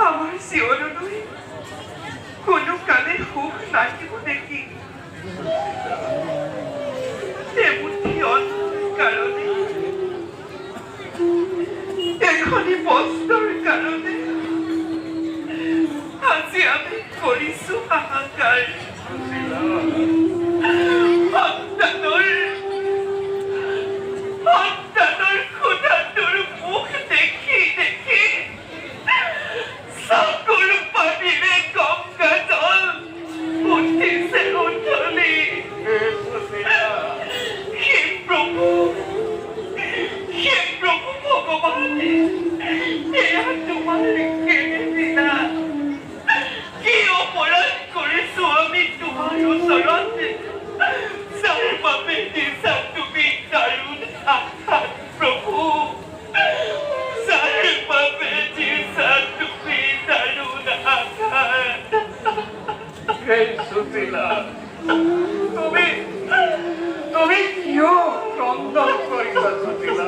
আমাৰ শিওৰনই কোনো কালে হুক নাচিব দেখি এমনটি অন্যেৰ কাৰণে এখনই বস্তুৰ কাৰণে আজি আমি কৰিছো হাহাকাৰ সন্তানৰ খুদাটোৰ মুখ দেখি দেখি চকুৰ পানীৰে গংগা জল উঠিছে উঠলি হে প্ৰভু ভগৱানে এয়া তোমাৰ কেনেদিনা কি অপৰাধ কৰিছো আমি তোমাৰ ওচৰত যাৰ বাবে দিছা তুমি দাৰুণ আঘাত প্ৰভু যাৰ বাবে দিছা তুমি দাৰুণ আঘাত হে সুশীলা তুমি কিয় ক্ৰন্দন কৰিছা সুশীলা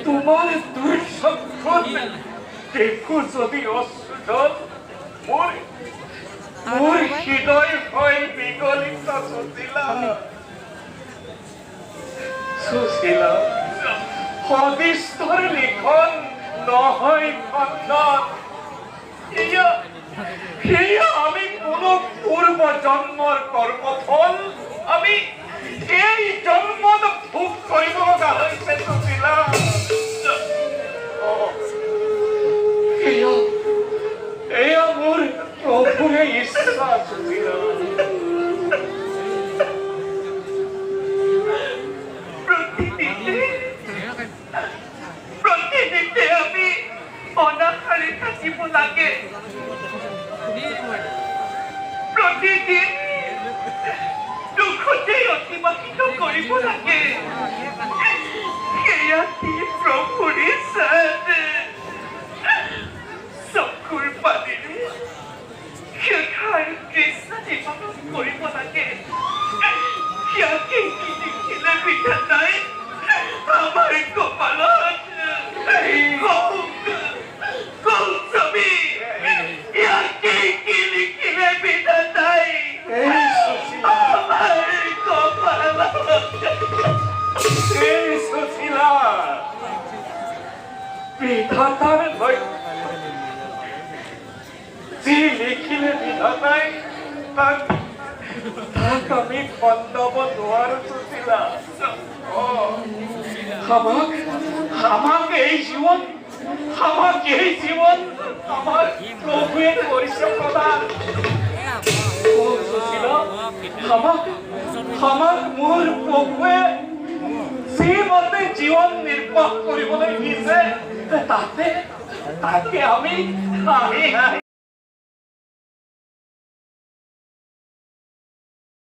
তোমাৰ দুৰ্চক্ষুত দেখো যদি অশ্ৰুজল মোৰ হৃদয় হয় বিগলিত সুশীলা সদিষ্টৰ লিখন নহয় খণ্ডন সেয়া আমি কোনো পূৰ্ব জন্মৰ কৰ্মফল আমি এই জন্মত ভোগ কৰিব লগা হৈছে সুশীলা এয়া মোৰ প্ৰভুৰে ইচ্ছা সুশীলা প্ৰতিদিনে আমি অনাহাৰে থাকিব লাগে প্ৰতিদিন দুখতে অতিবাহিত কৰিব লাগে সেয়া কি প্ৰভুৰ ইচ্ছাত চকুৰ পানীৰে সেয়াৰ কৃষ্ণ নিবাৰণ কৰিব লাগে সেয়াকে কি দেখিলে পিঠা নাই আমাৰ কপালত কৌছবি ইয়াকে কি লিখিলে পিঠা নাই আমাৰ কপালত এই সুশীলা বিধাতাৰ যি লিখিলে বিধাতাই তাক আমি খণ্ডাব নোৱাৰো সুশীলা আমাক এই জীবন আমাৰ প্ৰভুয়ে কৰিছে প্ৰদান সুশীলা আমাৰ মোৰ প্ৰভুয়ে শ্ৰীমতে জীবন নিৰ্বাহ কৰিবলৈ দিছে তাকে আমি